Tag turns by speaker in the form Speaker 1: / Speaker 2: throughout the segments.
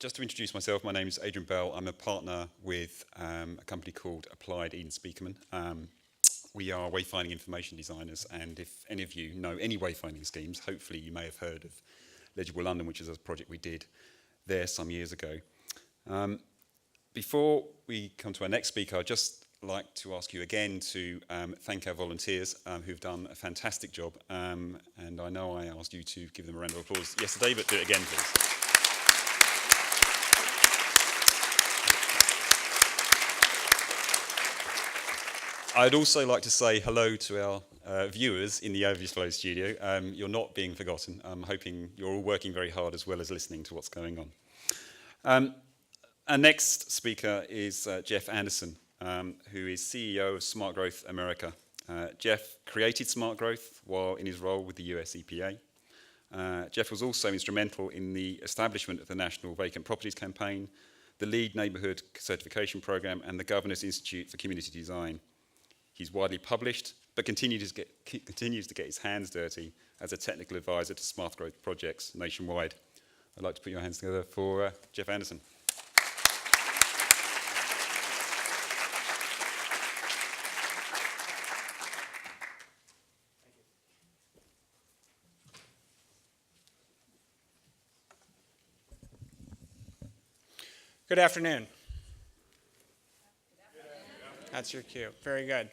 Speaker 1: just to introduce myself, my name is Adrian Bell. I'm a partner with a company called Applied Eden Speakerman. We are wayfinding information designers, and if any of you know any wayfinding schemes, hopefully you may have heard of Legible London, which is a project we did there some years ago. Before we come to our next speaker, I'd just like to ask you again to thank our volunteers who've done a fantastic job. And I know I asked you to give them a round of applause yesterday, but do it again, please. I'd also like to say hello to our viewers in the Overflow studio. You're not being forgotten. I'm hoping you're all working very hard as well as listening to what's going on. Our next speaker is Geoff Anderson, who is CEO of SmartGrowth America. Geoff created SmartGrowth while in his role with the US EPA. Geoff was also instrumental in the establishment of the National Vacant Properties Campaign, the LEED Neighbourhood Certification Programme, and the Governor's Institute for Community Design. He's widely published, but continues to get his hands dirty as a technical advisor to smart growth projects nationwide. I'd like to put your hands together for Geoff Anderson.
Speaker 2: Good afternoon. That's your cue. Very good.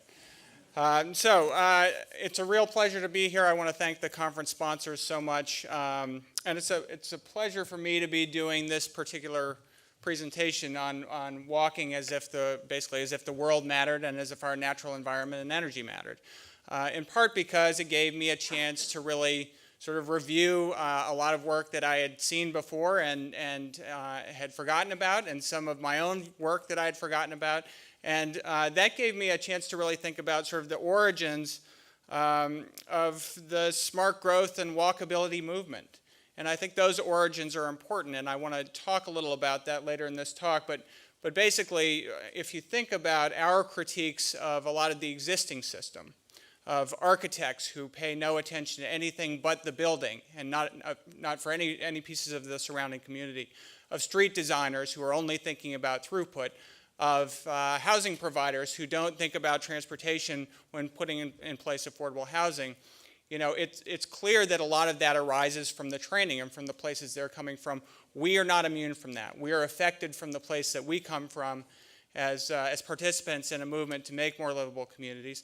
Speaker 2: It's a real pleasure to be here. I want to thank the conference sponsors so much. And it's a pleasure for me to be doing this particular presentation on walking as if the world mattered and as if our natural environment and energy mattered. In part because it gave me a chance to really sort of review a lot of work that I had seen before and had forgotten about, and some of my own work that I had forgotten about. And that gave me a chance to really think about sort of the origins of the smart growth and walkability movement. And I think those origins are important, and I want to talk a little about that later in this talk. But basically, if you think about our critiques of a lot of the existing system, of architects who pay no attention to anything but the building and not for any pieces of the surrounding community, of street designers who are only thinking about throughput, of housing providers who don't think about transportation when putting in place affordable housing, you know, it's clear that a lot of that arises from the training and from the places they're coming from. We are not immune from that. We are affected from the place that we come from as participants in a movement to make more livable communities.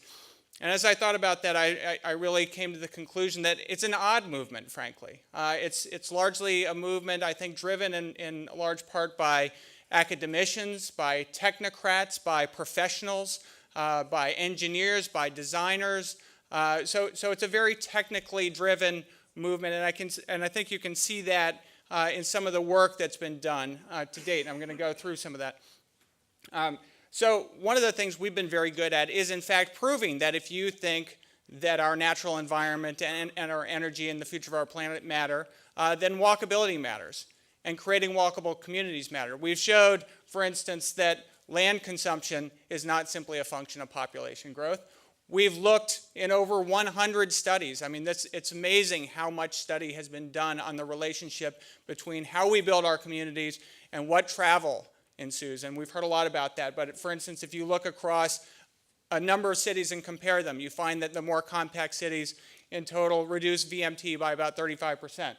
Speaker 2: And as I thought about that, I really came to the conclusion that it's an odd movement, frankly. It's largely a movement, I think, driven in large part by academicians, by technocrats, by professionals, by engineers, by designers. So it's a very technically driven movement, and I think you can see that in some of the work that's been done to date. And I'm going to go through some of that. So one of the things we've been very good at is, in fact, proving that if you think that our natural environment and our energy and the future of our planet matter, then walkability matters, and creating walkable communities matter. We've showed, for instance, that land consumption is not simply a function of population growth. We've looked in over 100 studies. I mean, it's amazing how much study has been done on the relationship between how we build our communities and what travel ensues, and we've heard a lot about that. But for instance, if you look across a number of cities and compare them, you find that the more compact cities in total reduce VMT by about 35%.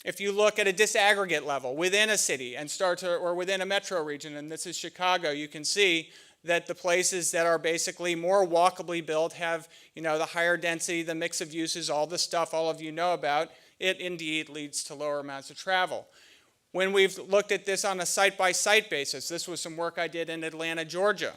Speaker 2: If you look at a disaggregate level within a city and or within a metro region, and this is Chicago, you can see that the places that are basically more walkably built have, you know, the higher density, the mix of uses, all the stuff all of you know about. It indeed leads to lower amounts of travel. When we've looked at this on a site-by-site basis, this was some work I did in Atlanta, Georgia,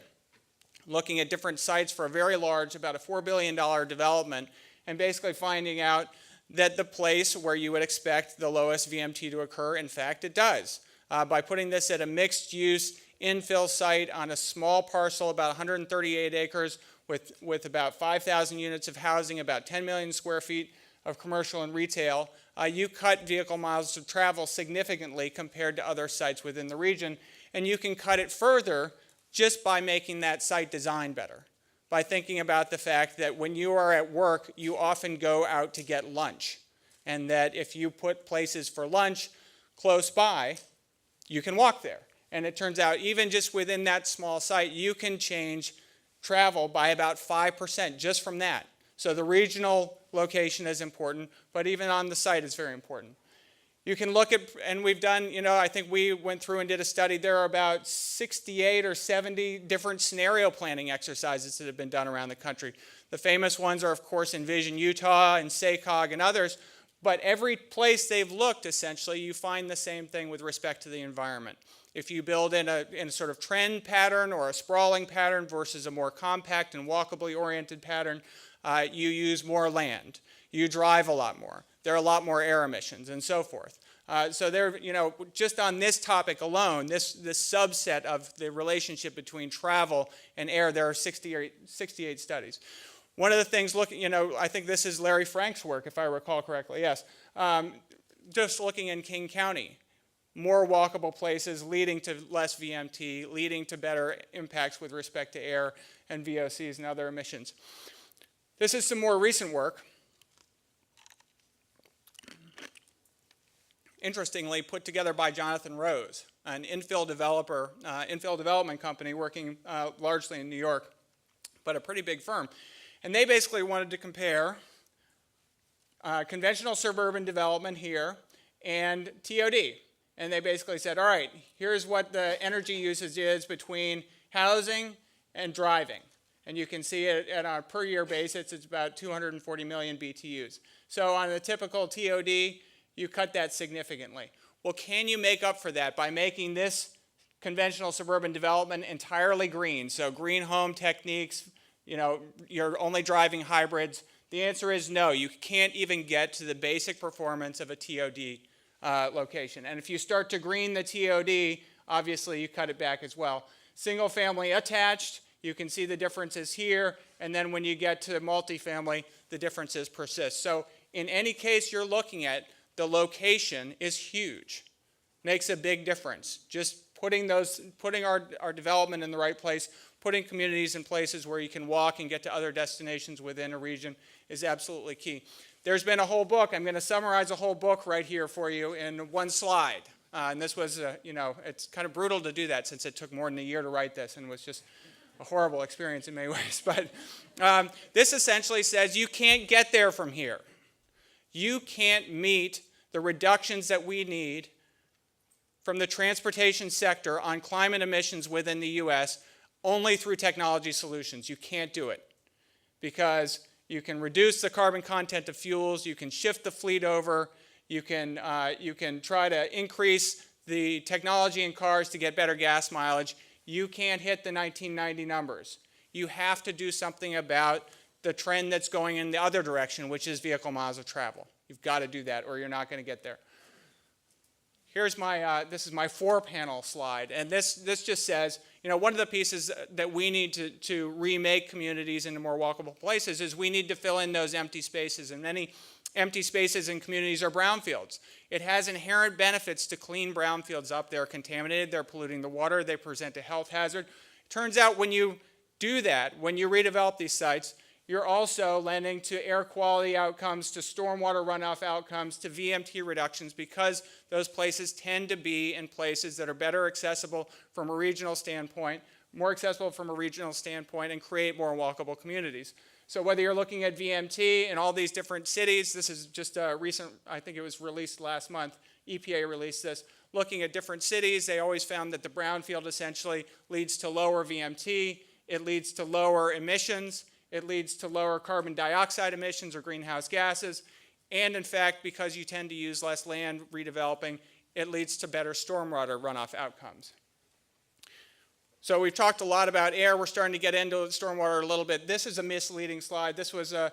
Speaker 2: looking at different sites for a very large, about a $4 billion development, and basically finding out that the place where you would expect the lowest VMT to occur, in fact, it does. By putting this at a mixed-use infill site on a small parcel, about 138 acres, with about 5,000 units of housing, about 10 million square feet of commercial and retail, you cut vehicle miles of travel significantly compared to other sites within the region, and you can cut it further just by making that site design better, by thinking about the fact that when you are at work, you often go out to get lunch, and that if you put places for lunch close by, you can walk there. And it turns out even just within that small site, you can change travel by about 5% just from that. So the regional location is important, but even on the site is very important. You can look at, and we've done, I think we went through and did a study. There are about 68 or 70 different scenario planning exercises that have been done around the country. The famous ones are, of course, Envision Utah and SACOG and others. But every place they've looked, essentially, you find the same thing with respect to the environment. If you build in a sort of trend pattern or a sprawling pattern versus a more compact and walkably oriented pattern, you use more land. You drive a lot more. There are a lot more air emissions and so forth. So there, just on this topic alone, this subset of the relationship between travel and air, there are 68 studies. One of the things, I think this is Larry Frank's work, if I recall correctly, yes. Just looking in King County, more walkable places leading to less VMT, leading to better impacts with respect to air and VOCs and other emissions. This is some more recent work. Interestingly, put together by Jonathan Rose, an infill development company working largely in New York, but a pretty big firm. And they basically wanted to compare conventional suburban development here and TOD. And they basically said, all right, here's what the energy usage is between housing and driving. And you can see it on a per year basis, it's about 240 million BTUs. So on a typical TOD, you cut that significantly. Well, can you make up for that by making this conventional suburban development entirely green? So green home techniques, you're only driving hybrids. The answer is no. You can't even get to the basic performance of a TOD location. And if you start to green the TOD, obviously you cut it back as well. Single family attached, you can see the differences here. And then when you get to multifamily, the differences persist. So in any case you're looking at, the location is huge. Makes a big difference. Just putting our development in the right place, putting communities in places where you can walk and get to other destinations within a region is absolutely key. There's been a whole book. I'm going to summarize a whole book right here for you in one slide. And this was, it's kind of brutal to do that since it took more than a year to write this and was just a horrible experience in many ways. But this essentially says you can't get there from here. You can't meet the reductions that we need from the transportation sector on climate emissions within the U.S. only through technology solutions. You can't do it because you can reduce the carbon content of fuels, you can shift the fleet over, you can try to increase the technology in cars to get better gas mileage. You can't hit the 1990 numbers. You have to do something about the trend that's going in the other direction, which is vehicle miles of travel. You've got to do that or you're not going to get there. Here's this is my 4-panel slide, and this just says, one of the pieces that we need to remake communities into more walkable places is we need to fill in those empty spaces, and many empty spaces in communities are brownfields. It has inherent benefits to clean brownfields up. They're contaminated, they're polluting the water, they present a health hazard. Turns out when you do that, when you redevelop these sites, you're also lending to air quality outcomes, to stormwater runoff outcomes, to VMT reductions, because those places tend to be in places that are better accessible from a regional standpoint, more accessible from a regional standpoint, and create more walkable communities. So whether you're looking at VMT in all these different cities, this is just a recent, I think it was released last month, EPA released this, looking at different cities, they always found that the brownfield essentially leads to lower VMT, it leads to lower emissions, it leads to lower carbon dioxide emissions or greenhouse gases. And in fact, because you tend to use less land redeveloping, it leads to better stormwater runoff outcomes. So we've talked a lot about air. We're starting to get into stormwater a little bit. This is a misleading slide. This was this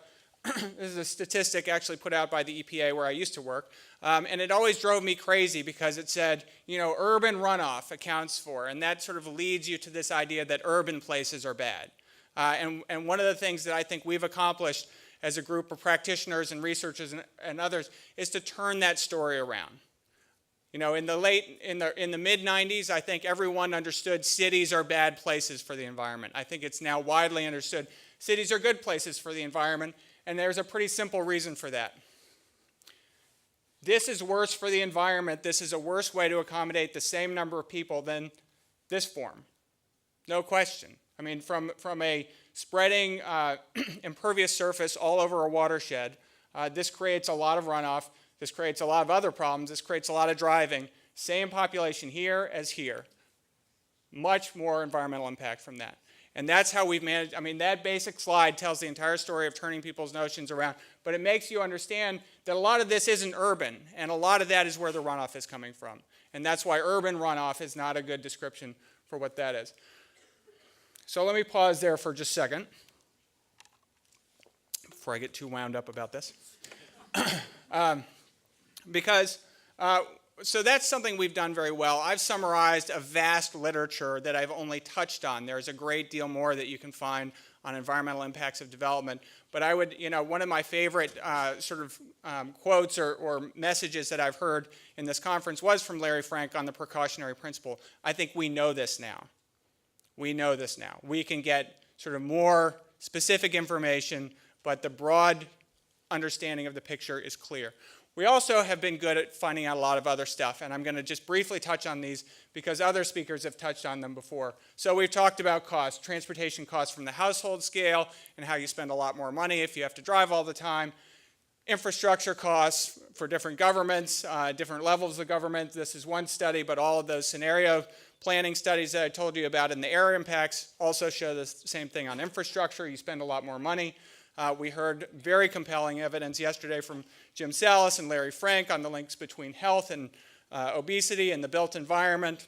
Speaker 2: is a statistic actually put out by the EPA where I used to work. And it always drove me crazy because it said, urban runoff accounts for, and that sort of leads you to this idea that urban places are bad. And one of the things that I think we've accomplished as a group of practitioners and researchers and others is to turn that story around. In the mid-90s, I think everyone understood cities are bad places for the environment. I think it's now widely understood cities are good places for the environment, and there's a pretty simple reason for that. this is worse for the environment, this is a worse way to accommodate the same number of people than this form. No question. I mean, from a spreading impervious surface all over a watershed, this creates a lot of runoff, this creates a lot of other problems, this creates a lot of driving. Same population here as here. Much more environmental impact from that. And that's how we've managed, I mean, that basic slide tells the entire story of turning people's notions around, but it makes you understand that a lot of this isn't urban, and a lot of that is where the runoff is coming from. And that's why urban runoff is not a good description for what that is. So let me pause there for just a second before I get too wound up about this. So that's something we've done very well. I've summarized a vast literature that I've only touched on. There's a great deal more that you can find on environmental impacts of development. But I would, one of my favorite quotes or messages that I've heard in this conference was from Larry Frank on the precautionary principle. I think we know this now. We know this now. We can get sort of more specific information, but the broad understanding of the picture is clear. We also have been good at finding out a lot of other stuff, and I'm going to just briefly touch on these because other speakers have touched on them before. So we've talked about costs, transportation costs from the household scale and how you spend a lot more money if you have to drive all the time. Infrastructure costs for different governments, different levels of government. This is one study, but all of those scenario planning studies that I told you about in the air impacts also show the same thing on infrastructure. You spend a lot more money. We heard very compelling evidence yesterday from Jim Salas and Larry Frank on the links between health and obesity and the built environment.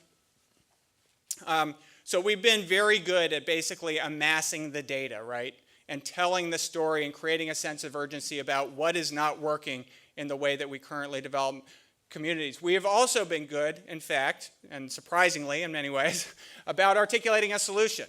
Speaker 2: So we've been very good at basically amassing the data, right? And telling the story and creating a sense of urgency about what is not working in the way that we currently develop communities. We have also been good, in fact, and surprisingly in many ways, about articulating a solution.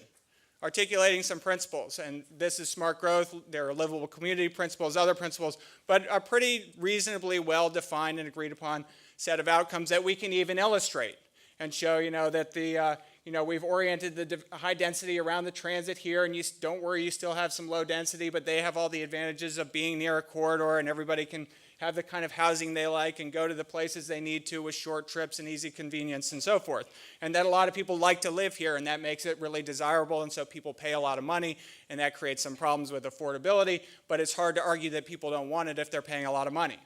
Speaker 2: Articulating some principles, and this is smart growth. There are livable community principles, other principles, but a pretty reasonably well-defined and agreed upon set of outcomes that we can even illustrate and show, that we've oriented the high density around the transit here, and you don't worry, you still have some low density, but they have all the advantages of being near a corridor, and everybody can have the kind of housing they like and go to the places they need to with short trips and easy convenience and so forth. And that a lot of people like to live here, and that makes it really desirable, and so people pay a lot of money, and that creates some problems with affordability, but it's hard to argue that people don't want it if they're paying a lot of money.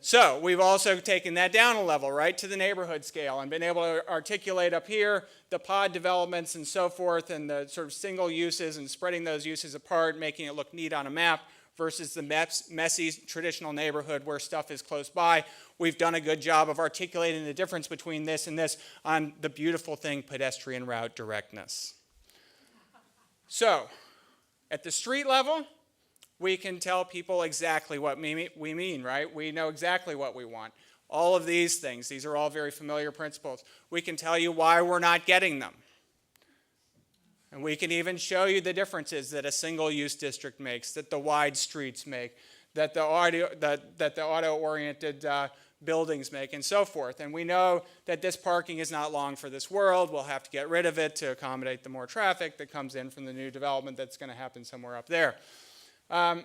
Speaker 2: So we've also taken that down a level, right, to the neighborhood scale, and been able to articulate up here the pod developments and so forth, and the sort of single uses and spreading those uses apart, making it look neat on a map, versus the messy traditional neighborhood where stuff is close by. We've done a good job of articulating the difference between this and this on the beautiful thing, pedestrian route directness. So, at the street level, we can tell people exactly what we mean, right? We know exactly what we want. All of these things, these are all very familiar principles. We can tell you why we're not getting them. And we can even show you the differences that a single-use district makes, that the wide streets make, that the auto-oriented buildings make, and so forth. And we know that this parking is not long for this world. We'll have to get rid of it to accommodate the more traffic that comes in from the new development that's going to happen somewhere up there. And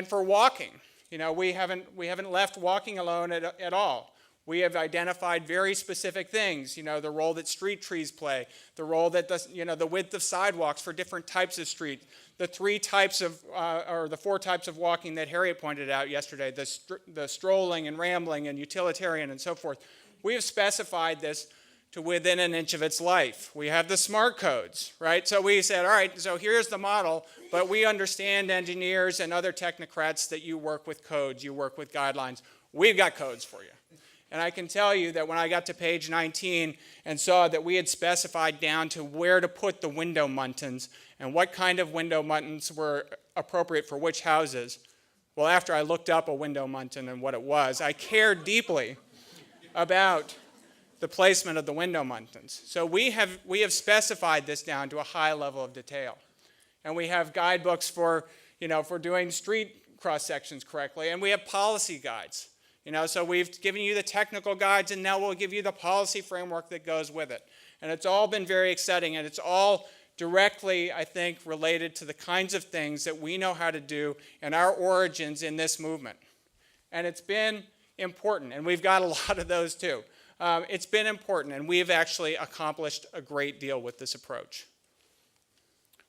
Speaker 2: for walking, we haven't left walking alone at all. We have identified very specific things, the role that street trees play, the role that the width of sidewalks for different types of street, the 4 types of walking that Harriet pointed out yesterday, the strolling and rambling and utilitarian and so forth. We have specified this to within an inch of its life. We have the smart codes, right? So we said, all right, so here's the model, but we understand engineers and other technocrats that you work with codes, you work with guidelines. We've got codes for you. And I can tell you that when I got to page 19 and saw that we had specified down to where to put the window muntins and what kind of window muntins were appropriate for which houses, well, after I looked up a window muntin and what it was, I cared deeply about the placement of the window muntins. So we have specified this down to a high level of detail. And we have guidebooks for doing street cross sections correctly, and we have policy guides. So we've given you the technical guides, and now we'll give you the policy framework that goes with it. And it's all been very exciting, and it's all directly, I think, related to the kinds of things that we know how to do and our origins in this movement. And it's been, important, and we've got a lot of those too. It's been important, and we've actually accomplished a great deal with this approach.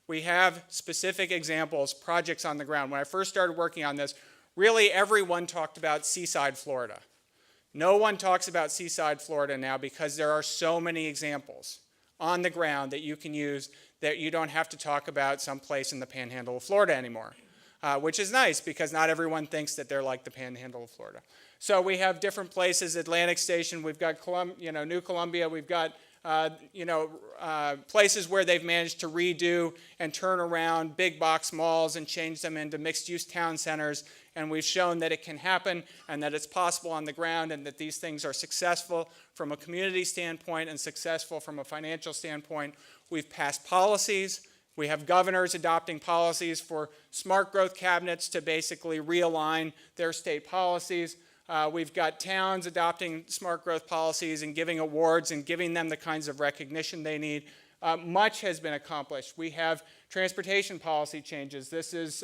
Speaker 2: We have specific examples, projects on the ground. When I first started working on this, really everyone talked about seaside Florida. No one talks about seaside Florida now because there are so many examples on the ground that you can use that you don't have to talk about someplace in the panhandle of Florida anymore, which is nice because not everyone thinks that they're like the panhandle of Florida. So we have different places, Atlantic Station, we've got New Columbia, we've got places where they've managed to redo and turn around big box malls and change them into mixed-use town centers, and we've shown that it can happen and that it's possible on the ground and that these things are successful from a community standpoint and successful from a financial standpoint. We've passed policies. We have governors adopting policies for smart growth cabinets to basically realign their state policies. We've got towns adopting smart growth policies and giving awards and giving them the kinds of recognition they need. Much has been accomplished. We have transportation policy changes. This is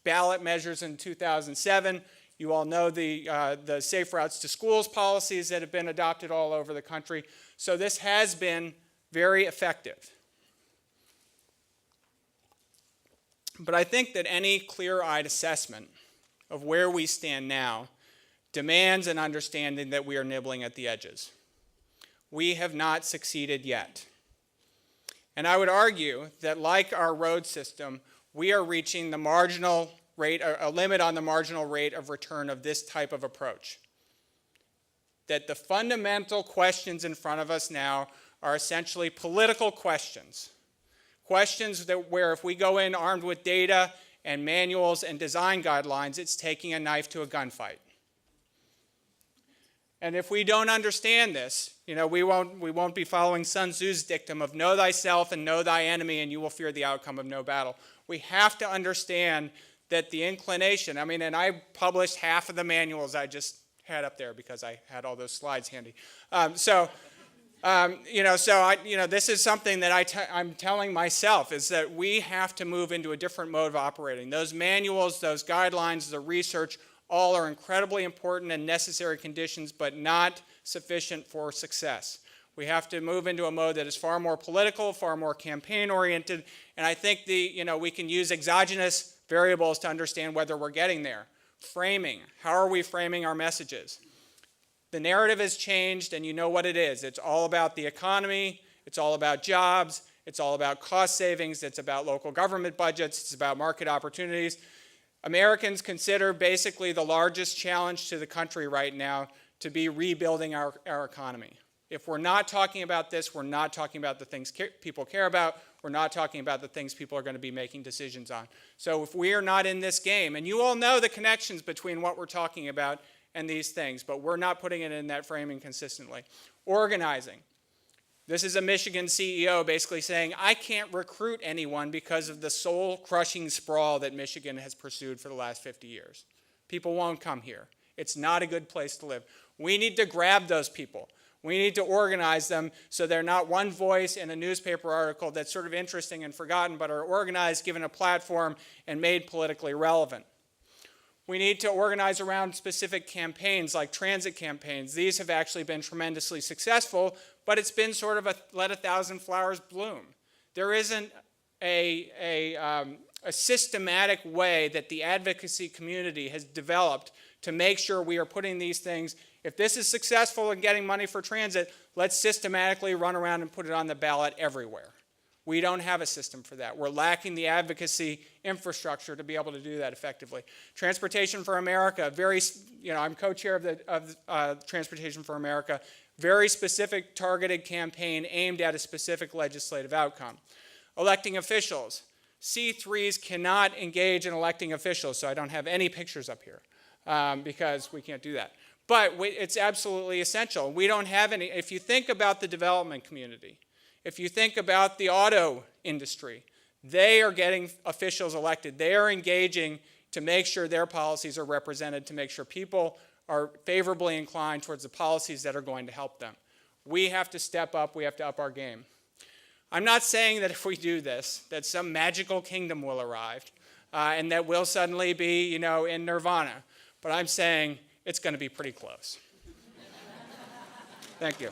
Speaker 2: ballot measures in 2007. You all know the Safe Routes to Schools policies that have been adopted all over the country. So this has been very effective. But I think that any clear-eyed assessment of where we stand now demands an understanding that we are nibbling at the edges. We have not succeeded yet. And I would argue that like our road system, we are reaching the marginal rate, a limit on the marginal rate of return of this type of approach. That the fundamental questions in front of us now are essentially political questions. Questions that where if we go in armed with data and manuals and design guidelines, it's taking a knife to a gunfight. And if we don't understand this, we won't be following Sun Tzu's dictum of know thyself and know thy enemy and you will fear the outcome of no battle. We have to understand that the inclination, and I published half of the manuals I just had up there because I had all those slides handy. This is something that I'm telling myself is that we have to move into a different mode of operating. Those manuals, those guidelines, the research, all are incredibly important and necessary conditions, but not sufficient for success. We have to move into a mode that is far more political, far more campaign-oriented, and I think we can use exogenous variables to understand whether we're getting there. Framing. How are we framing our messages? The narrative has changed, and you know what it is. It's all about the economy. It's all about jobs. It's all about cost savings. It's about local government budgets. It's about market opportunities. Americans consider basically the largest challenge to the country right now to be rebuilding our economy. If we're not talking about this, we're not talking about the things people care about. We're not talking about the things people are going to be making decisions on. So if we are not in this game, and you all know the connections between what we're talking about and these things, but we're not putting it in that framing consistently. Organizing. This is a Michigan CEO basically saying, I can't recruit anyone because of the soul-crushing sprawl that Michigan has pursued for the last 50 years. People won't come here. It's not a good place to live. We need to grab those people. We need to organize them so they're not one voice in a newspaper article that's sort of interesting and forgotten, but are organized, given a platform, and made politically relevant. We need to organize around specific campaigns like transit campaigns. These have actually been tremendously successful, but it's been sort of a let a thousand flowers bloom. There isn't a systematic way that the advocacy community has developed to make sure we are putting these things. If this is successful in getting money for transit, let's systematically run around and put it on the ballot everywhere. We don't have a system for that. We're lacking the advocacy infrastructure to be able to do that effectively. Transportation for America, I'm co-chair of Transportation for America, very specific targeted campaign aimed at a specific legislative outcome. Electing officials. C3s cannot engage in electing officials, so I don't have any pictures up here because we can't do that. But it's absolutely essential. We don't have any. If you think about the development community, if you think about the auto industry, they are getting officials elected. They are engaging to make sure their policies are represented, to make sure people are favorably inclined towards the policies that are going to help them. We have to step up. We have to up our game. I'm not saying that if we do this, that some magical kingdom will arrive and that we'll suddenly be, in nirvana. But I'm saying it's going to be pretty close. Thank you.